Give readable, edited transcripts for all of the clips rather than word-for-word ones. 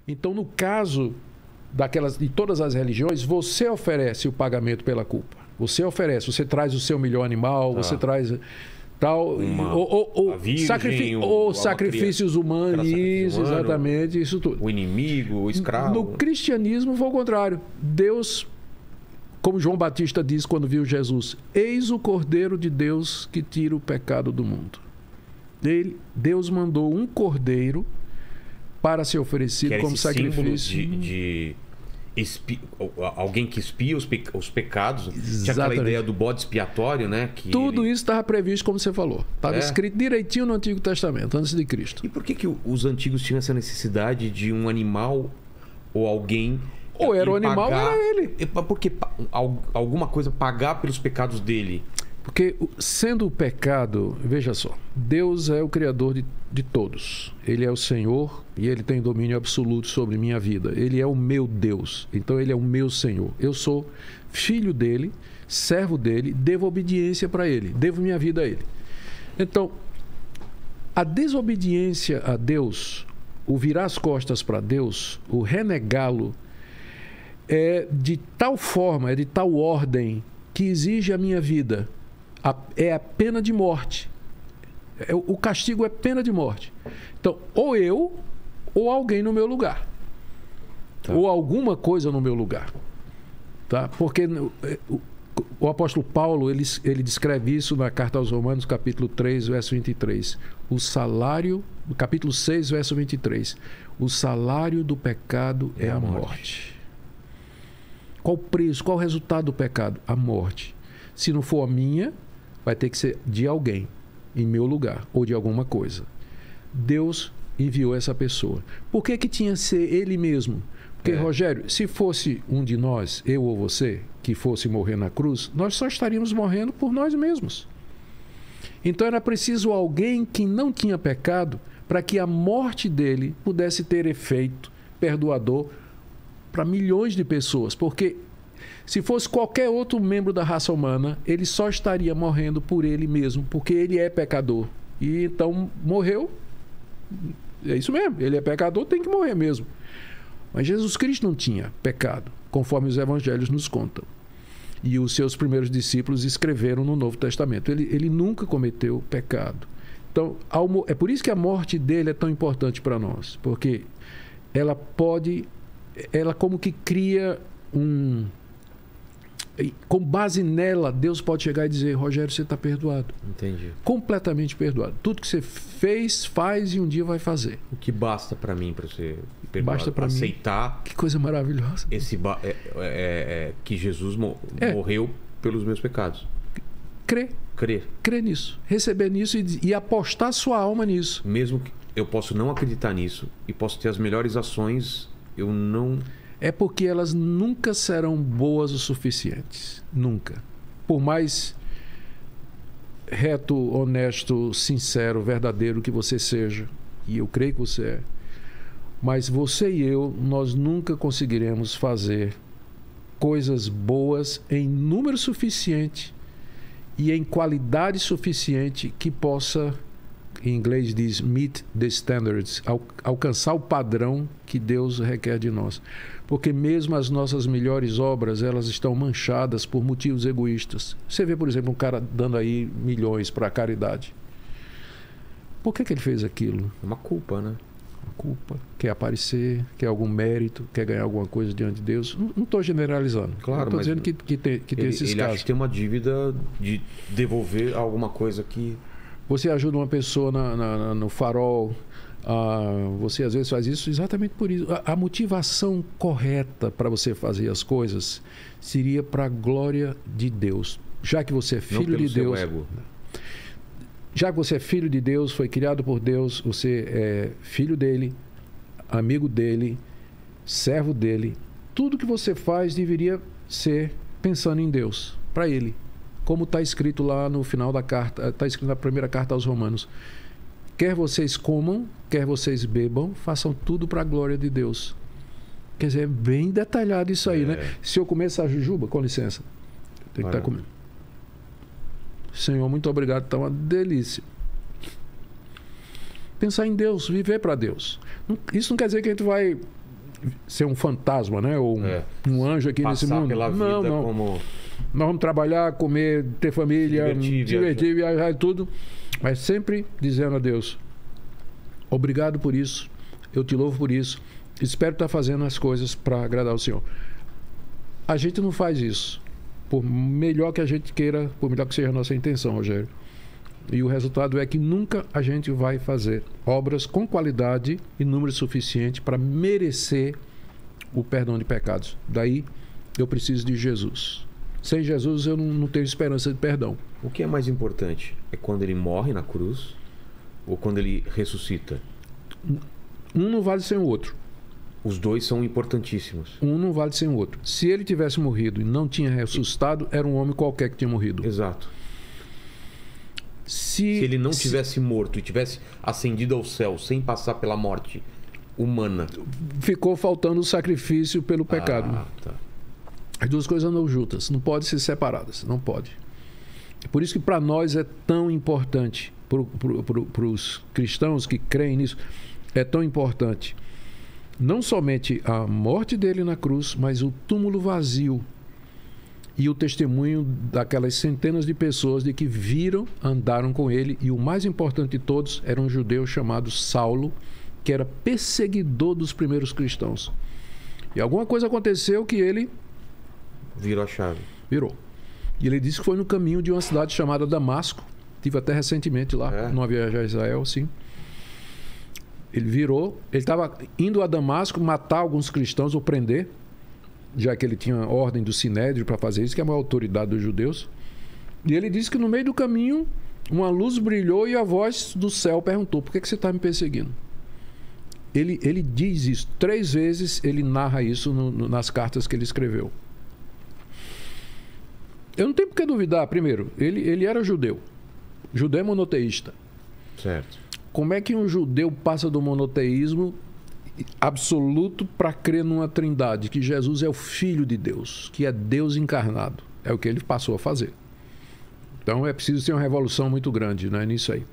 Então, no caso de todas as religiões, você oferece o pagamento pela culpa. Você oferece, você traz o seu melhor animal, você traz tal, ou sacrifícios humanos, isso, exatamente, isso tudo. O inimigo, o escravo. No cristianismo foi o contrário. Deus, como João Batista diz quando viu Jesus, eis o Cordeiro de Deus que tira o pecado do mundo. Deus mandou um cordeiro para ser oferecido como sacrifício. Alguém que expia os pecados. Exatamente. Tinha aquela ideia do bode expiatório, né? Que tudo isso estava previsto, como você falou. Estava escrito direitinho no Antigo Testamento, antes de Cristo. E por que os antigos tinham essa necessidade de um animal ou alguém... Ou era o animal, ou era ele. Porque alguma coisa pagar pelos pecados dele. Porque, sendo o pecado, veja só, Deus é o Criador de todos. Ele é o Senhor e Ele tem domínio absoluto sobre minha vida. Ele é o meu Deus, então Ele é o meu Senhor. Eu sou filho dEle, servo dEle, devo obediência para Ele, devo minha vida a Ele. Então, a desobediência a Deus, o virar as costas para Deus, o renegá-lo, é de tal forma, é de tal ordem que exige a minha vida. É a pena de morte. O castigo é pena de morte. Então, ou eu, ou alguém no meu lugar. Tá. Ou alguma coisa no meu lugar. Tá? Porque o apóstolo Paulo, ele descreve isso na carta aos Romanos, capítulo 3, verso 23. O salário, no capítulo 6, verso 23. O salário do pecado é a morte. Qual o preço, qual o resultado do pecado? A morte. Se não for a minha, vai ter que ser de alguém, em meu lugar, ou de alguma coisa. Deus enviou essa pessoa. Por que tinha que ser ele mesmo? Porque, Rogério, se fosse um de nós, eu ou você, que fosse morrer na cruz, nós só estaríamos morrendo por nós mesmos. Então era preciso alguém que não tinha pecado para que a morte dele pudesse ter efeito perdoador para milhões de pessoas. Porque se fosse qualquer outro membro da raça humana, ele só estaria morrendo por ele mesmo, porque ele é pecador. E então morreu. É isso mesmo, ele é pecador, tem que morrer mesmo. Mas Jesus Cristo não tinha pecado, conforme os evangelhos nos contam. E os seus primeiros discípulos escreveram no Novo Testamento. Ele nunca cometeu pecado. Então, é por isso que a morte dele é tão importante para nós, porque ela como que cria com base nela, Deus pode chegar e dizer: Rogério, você está perdoado. Entendi. Completamente perdoado. Tudo que você fez, faz e um dia vai fazer. O que basta para mim, para você perdoado? Basta para aceitar. Que coisa maravilhosa. Que Jesus morreu pelos meus pecados. Crer nisso. Receber nisso e apostar sua alma nisso. Mesmo que eu possa não acreditar nisso e posso ter as melhores ações, eu não... É porque elas nunca serão boas o suficientes. Nunca. Por mais reto, honesto, sincero, verdadeiro que você seja, e eu creio que você é, mas você e eu, nós nunca conseguiremos fazer coisas boas em número suficiente e em qualidade suficiente que possa, em inglês diz, meet the standards, alcançar o padrão que Deus requer de nós. Porque mesmo as nossas melhores obras, elas estão manchadas por motivos egoístas. Você vê, por exemplo, um cara dando aí milhões para a caridade. Por que ele fez aquilo? Uma culpa, né? Uma culpa. Quer aparecer, quer algum mérito, quer ganhar alguma coisa diante de Deus. Não estou generalizando. Claro, estou dizendo que tem esses ele casos. acha que tem uma dívida de devolver alguma coisa que... Você ajuda uma pessoa no farol... você às vezes faz isso exatamente por isso. A motivação correta para você fazer as coisas seria para a glória de Deus. Já que você é filho de Deus, ego. Já que você é filho de Deus, foi criado por Deus, você é filho dele, amigo dele, servo dele. Tudo que você faz deveria ser pensando em Deus, para ele. Como está escrito lá no final da carta, está escrito na primeira carta aos Romanos. Quer vocês comam, quer vocês bebam, façam tudo para a glória de Deus. Quer dizer, é bem detalhado isso aí, né? Se eu comer essa jujuba, com licença, tem que estar comendo. Senhor, muito obrigado, está uma delícia. Pensar em Deus, viver para Deus. Isso não quer dizer que a gente vai ser um fantasma, né? Ou um anjo aqui nesse mundo. Pela vida não. Como... Nós vamos trabalhar, comer, ter família, divertir, viajar e tudo. Mas sempre dizendo a Deus, obrigado por isso, eu te louvo por isso, espero estar fazendo as coisas para agradar o Senhor. A gente não faz isso, por melhor que a gente queira, por melhor que seja a nossa intenção, Rogério. E o resultado é que nunca a gente vai fazer obras com qualidade e número suficiente para merecer o perdão de pecados. Daí eu preciso de Jesus. Sem Jesus eu não tenho esperança de perdão. O que é mais importante? É quando ele morre na cruz ou quando ele ressuscita? Um não vale sem o outro. Os dois são importantíssimos. Um não vale sem o outro. Se ele tivesse morrido e não tinha ressuscitado, era um homem qualquer que tinha morrido. Exato. Se ele não tivesse morto e tivesse ascendido ao céu sem passar pela morte humana... Ficou faltando o sacrifício pelo pecado. Tá. As duas coisas andam juntas, não podem ser separadas, não pode. Por isso que para nós é tão importante, para os cristãos que creem nisso, é tão importante não somente a morte dele na cruz, mas o túmulo vazio e o testemunho daquelas centenas de pessoas de que viram, andaram com ele, e o mais importante de todos era um judeu chamado Saulo, que era perseguidor dos primeiros cristãos. E alguma coisa aconteceu que ele... Virou a chave. Virou. E ele disse que foi no caminho de uma cidade chamada Damasco. Estive até recentemente lá, numa viagem a Israel, sim. Ele virou, ele estava indo a Damasco matar alguns cristãos ou prender, já que ele tinha ordem do Sinédrio para fazer isso, que é uma autoridade dos judeus. E ele disse que no meio do caminho uma luz brilhou e a voz do céu perguntou: por que você está me perseguindo? Ele diz isso 3 vezes, ele narra isso nas cartas que ele escreveu. Eu não tenho por que duvidar. Primeiro, ele era judeu. Judeu é monoteísta. Certo. Como é que um judeu passa do monoteísmo absoluto para crer numa trindade, que Jesus é o Filho de Deus, que é Deus encarnado? É o que ele passou a fazer. Então é preciso ter uma revolução muito grande, né, nisso aí.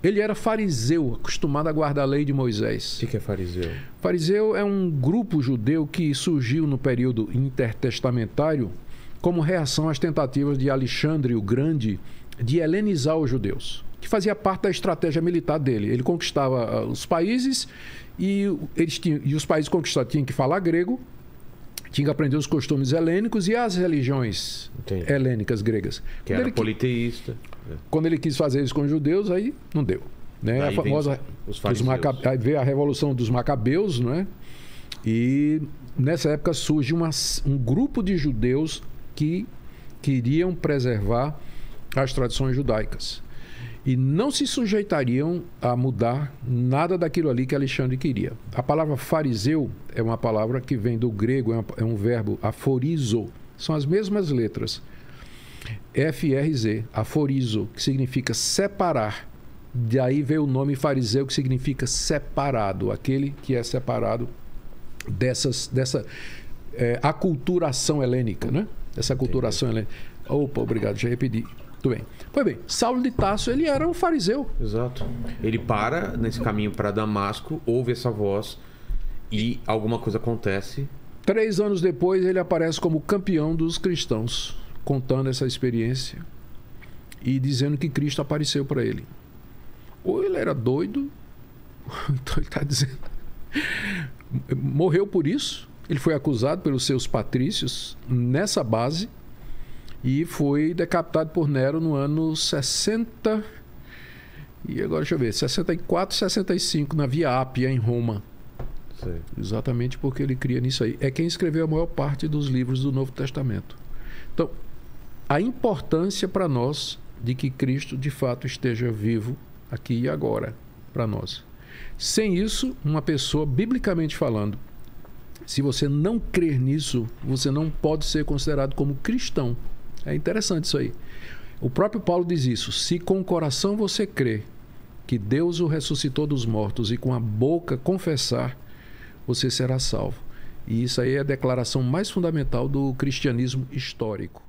Ele era fariseu, acostumado a guardar a lei de Moisés. O que é fariseu? Fariseu é um grupo judeu que surgiu no período intertestamentário como reação às tentativas de Alexandre o Grande de helenizar os judeus, que fazia parte da estratégia militar dele. Ele conquistava os países e os países conquistados tinham que falar grego, tinham que aprender os costumes helênicos e as religiões helênicas gregas. Que era politeísta. Quando ele quis fazer isso com os judeus, aí não deu. Né? A famosa, aí veio a revolução dos macabeus, não é? E nessa época surge um grupo de judeus que queriam preservar as tradições judaicas e não se sujeitariam a mudar nada daquilo ali que Alexandre queria. A palavra fariseu é uma palavra que vem do grego, é um verbo aforizo, são as mesmas letras, FRZ, aforizo, que significa separar. Daí veio o nome fariseu, que significa separado, aquele que é separado dessa aculturação helênica, né? Essa aculturação helênica. Opa, obrigado, já repeti. Tudo bem. Pois bem, Saulo de Tarso, ele era um fariseu. Exato. Ele para nesse caminho para Damasco, ouve essa voz e alguma coisa acontece. 3 anos depois, ele aparece como campeão dos cristãos, contando essa experiência e dizendo que Cristo apareceu para ele. Ou ele era doido, então ele está dizendo... Morreu por isso. Ele foi acusado pelos seus patrícios nessa base e foi decapitado por Nero no ano 60... E agora, deixa eu ver, 64, 65, na Via Ápia, em Roma. Sim. Exatamente porque ele cria nisso aí. É quem escreveu a maior parte dos livros do Novo Testamento. Então, a importância para nós de que Cristo, de fato, esteja vivo aqui e agora para nós. Sem isso, uma pessoa, biblicamente falando, se você não crer nisso, você não pode ser considerado como cristão. É interessante isso aí. O próprio Paulo diz isso: se com o coração você crê que Deus o ressuscitou dos mortos e com a boca confessar, você será salvo. E isso aí é a declaração mais fundamental do cristianismo histórico.